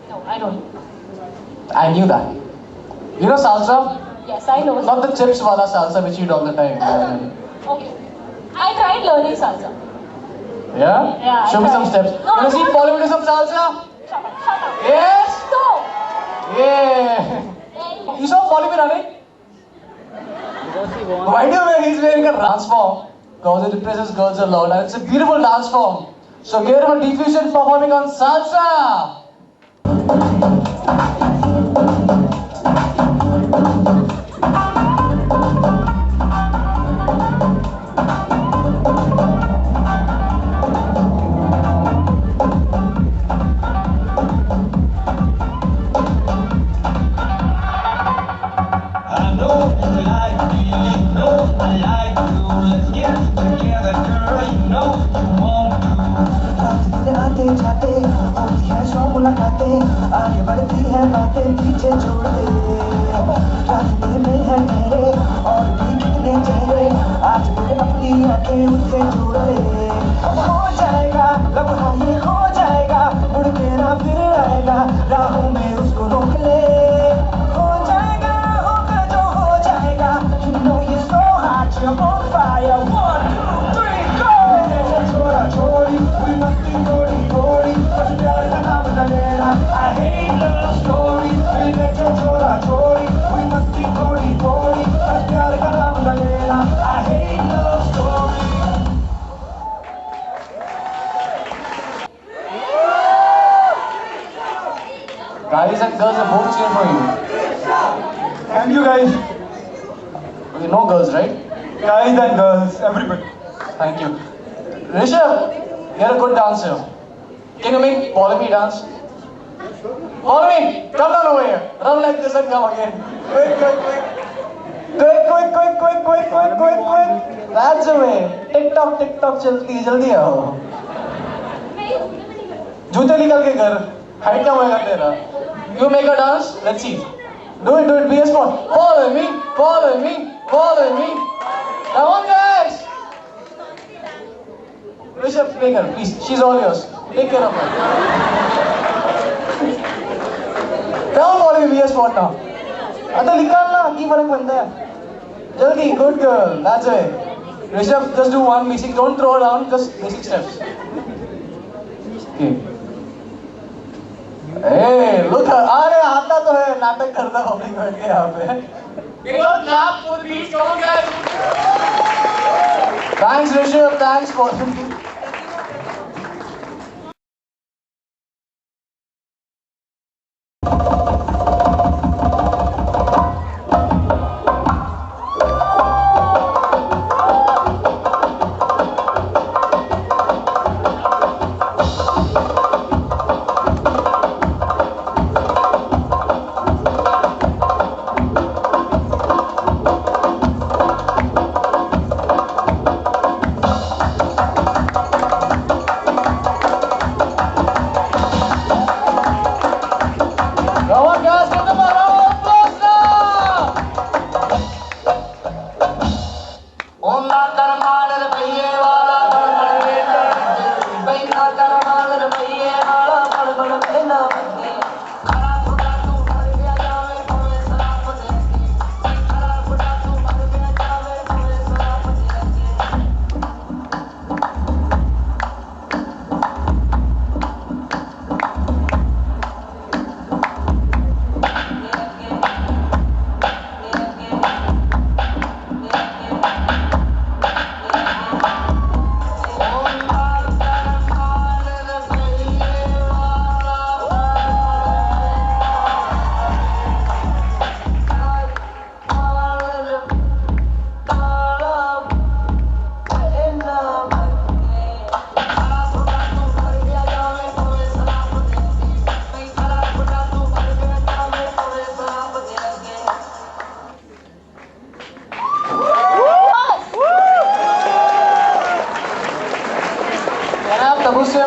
No, I don't. I knew that. You know salsa? Yes, I know. Not the chips wala salsa which you eat all the time. Okay. I tried learning salsa. Yeah? Yeah, Show I me tried. some steps. No, Wanna see I- follow me to some salsa? Shut up. Yes? No. Yeah. You saw follow me running? Why do you wear he's wearing a dance form? Because it represents girls a lot and it's a beautiful dance form. So here are diffusion performing on salsa. like you. Let's get together, girl. You know you want to. आते जाते होती है सौ मुलाकातें, आगे बढ़ती है बातें पीछे छोड़ दे। रास्ते में है तेरे और भी कितने चेहरे, आज मेरे अपनी आंखें उनसे जोड़ ले। हो जाएगा लम्हा ये हो जाएगा, मुड़ के ना फिर आएगा, राहों में उसको रोक ले। हो जाएगा होगा जो हो जाएगा, you know you're so hot, you're on fire. 1, 2, 3, go! छोरा छोरी we must be थोड़ी थोड़ी, बस प्यार का नाम न लेना। I hate love stories, मिलके छोरा छोरी we must be थोड़ी थोड़ी, बस प्यार का नाम न लेना। I hate love stories. Guys and girls are both cheering for you. Thank you guys. You know girls, right? Guys and girls, everybody. Thank you. Rishabh, you're a good dancer. Can you make Polly dance? Polly, come down over here. Run like this and come again. Quick, quick, quick. Quick, quick, quick, quick, quick, quick, quick, quick. That's the way. Tick tock, jaldi, jaldi आओ. जूते निकल के कर. Height कम होएगा तेरा. You make a dance. Let's see. Do it, be a sport. Follow me, follow me, follow me. Come on, guys. Rishabh, take her, please. She's all yours. Take care of her. Come on, follow me, be a sport now. अरे निकालना, की फर्क बनता है. जल्दी, good girl. That's it. Rishabh, just do one basic. Don't throw down. Just basic steps. Okay. Hey, look! अरे आता तो है, नाटक करता पब्लिक बैठ के यहाँ पे. Clap for the beats, come on guys! Thanks Rishabh, thanks for.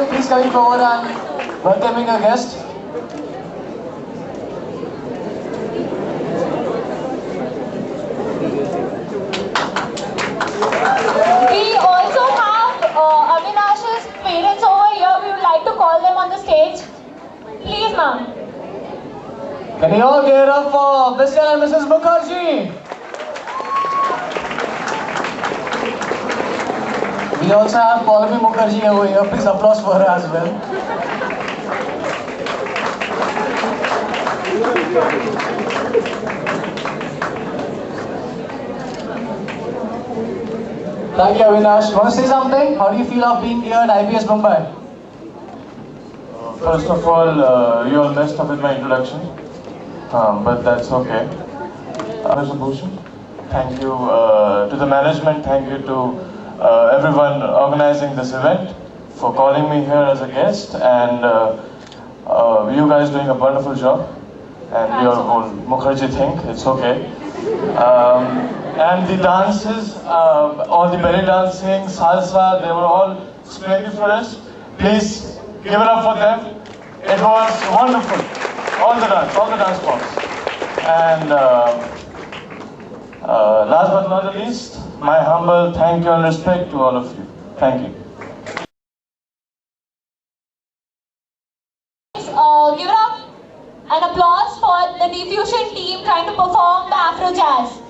Please coming forward and welcoming a guest. We also have Avinash's parents over here. We would like to call them on the stage. Please, ma'am. Can you all get up for Mr. and Mrs. Mukherjee? We also have Paulami Mukherjee over here. Please applause for her as well. Thank you, Avinash. Want to say something? How do you feel of being here at IBS Mumbai? First of all, you all messed up with my introduction, but that's okay. Mr. Bhushan, thank you to the management, thank you to everyone organizing this event for calling me here as a guest, and you guys doing a wonderful job, and your whole Mukherjee thing, it's okay. And the dances, all the belly dancing, salsa, they were all splendid for us. Please give it up for them. It was wonderful. All the dance forms. And last but not the least, my humble thank you and respect to all of you. Thank you. Give it up an applause for the Diffusion team trying to perform the Afro Jazz.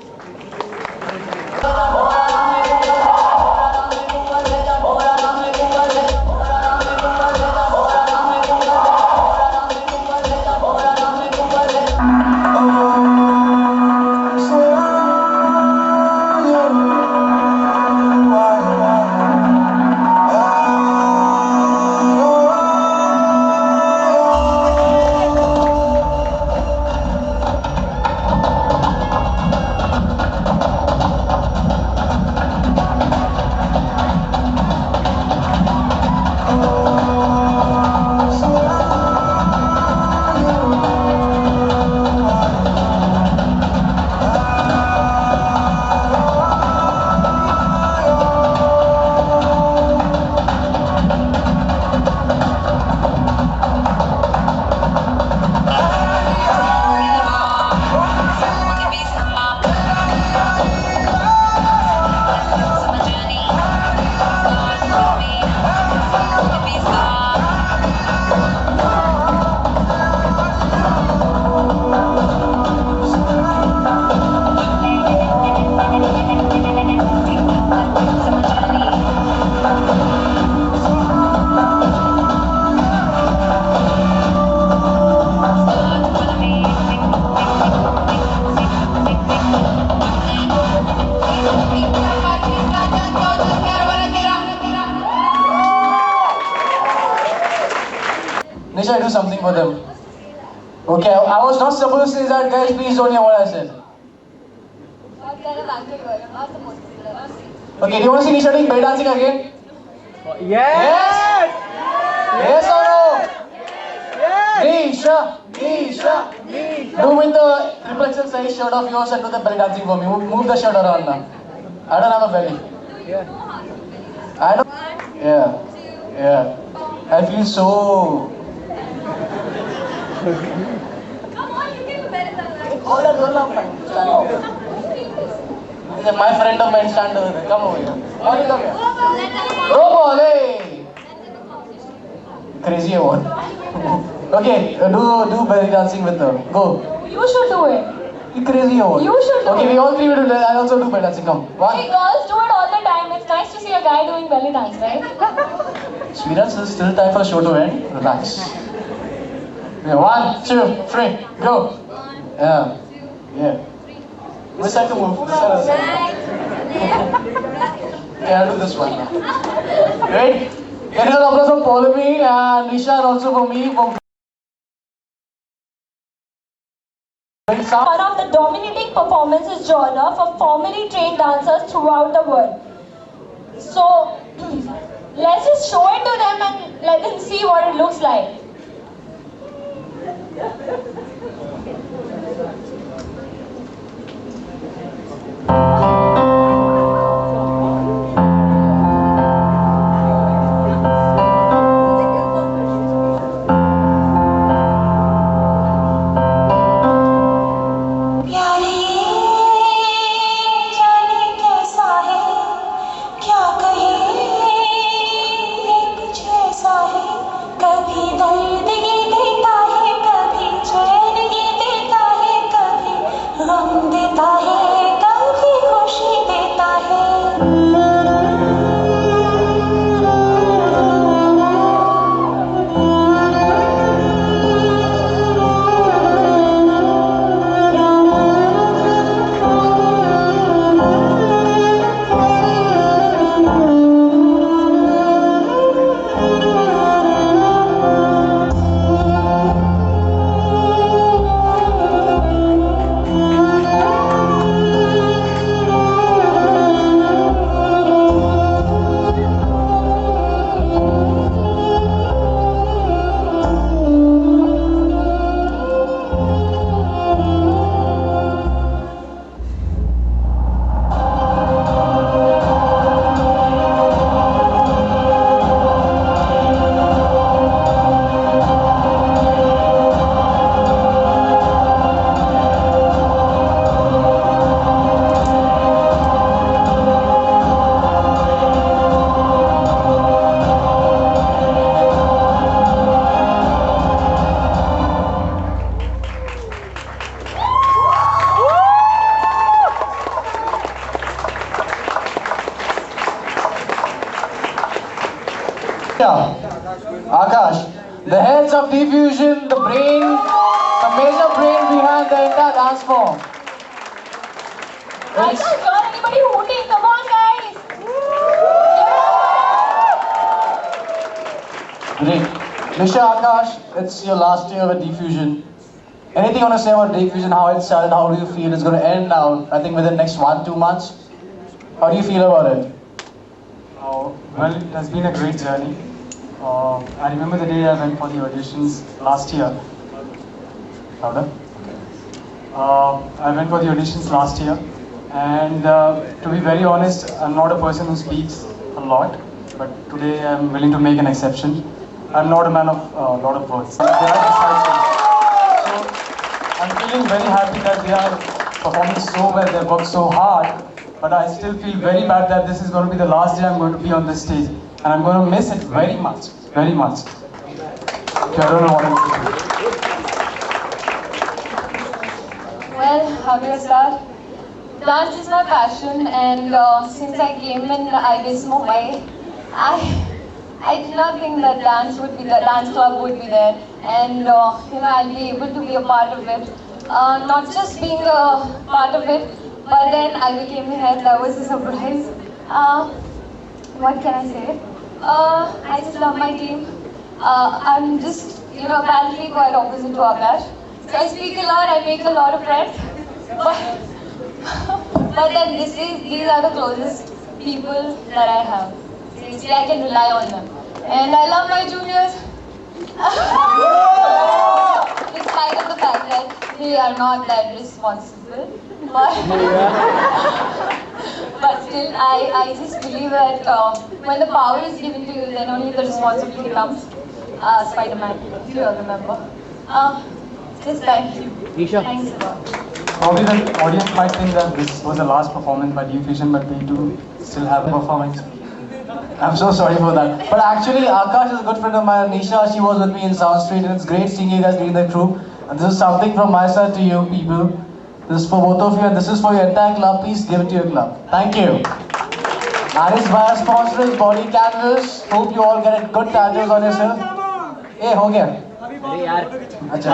Nisha, do something for them. Okay, I was not supposed to say that, guys. Please don't hear what I said. Okay, do you want to see Nisha doing belly dancing again? Yes! Yes or no? Nisha! Do with the triple XL size shirt of yours and do the belly dancing for me. Move the shirt around now. I don't have a belly. I don't. Yeah. I feel so. My friend of mine stand over there. Come over here. Come here. Go, hey! Crazy one. Okay, do belly dancing with her. Go. You should do it. You crazy one. You should do Okay, it. we all three will do that. I also do belly dancing. Come. One. Hey, girls do it all the time. It's nice to see a guy doing belly dance, right? Sweetheart, there's still time for the show to end. Relax. Okay, 1, 2, 3, go. Yeah. Which side to move? This side or this side? Okay, I'll do this one now. Right? Get an applause for Paulamy and Nisha and also for me. One of the dominating performances genre for formally trained dancers throughout the world. So, let's just show it to them and let them see what it looks like. Akash, the heads of Diffusion, the brain, the major brain behind the entire dance form. I can't hear anybody hooting. Come on, guys. Great. Nisha, Akash, it's your last year with Diffusion. Anything you want to say about Diffusion, how it started, how do you feel it's going to end now, I think within the next 1-2 months? How do you feel about it? Well, it has been a great journey. I remember the day I went for the auditions last year. Louder? I went for the auditions last year, and to be very honest, I'm not a person who speaks a lot, but today I'm willing to make an exception. I'm not a man of a lot of words. They are decisive. So I'm feeling very happy that they are performing so well, they worked so hard, but I still feel very bad that this is going to be the last day I'm going to be on this stage, and I'm going to miss it very much, very much. Okay, I don't know what else to do. Well, how do I start? Dance is my passion, and since I came in IBS Mumbai, I did not think that dance club would be there, and I'll be able to be a part of it. Not just being a part of it, but then I became here. That was a surprise. What can I say? I just love my team. I'm just, apparently quite opposite to Akash. So I speak a lot, I make a lot of friends, but then these are the closest people that I have. Seriously, I can rely on them. And I love my juniors. Despite of the fact that they are not that responsible. But still, I just believe that when the power is given to you, then only the responsibility comes. Spider-Man, if you all remember. Just thank you. Thanks a lot. Probably the audience might think that this was the last performance by Diffusion, but we do still have a performance. I'm so sorry for that. But actually, Akash is a good friend of mine. Nisha, she was with me in Sound Street, and it's great seeing you guys leading the crew. And this is something from my side to you people. This is for both of you, and this is for your entire club. Please give it to your club. Thank you. And it's by our sponsors, Body Canvas. Hope you all get good tattoos on yourself. Hey, ho gaya? अच्छा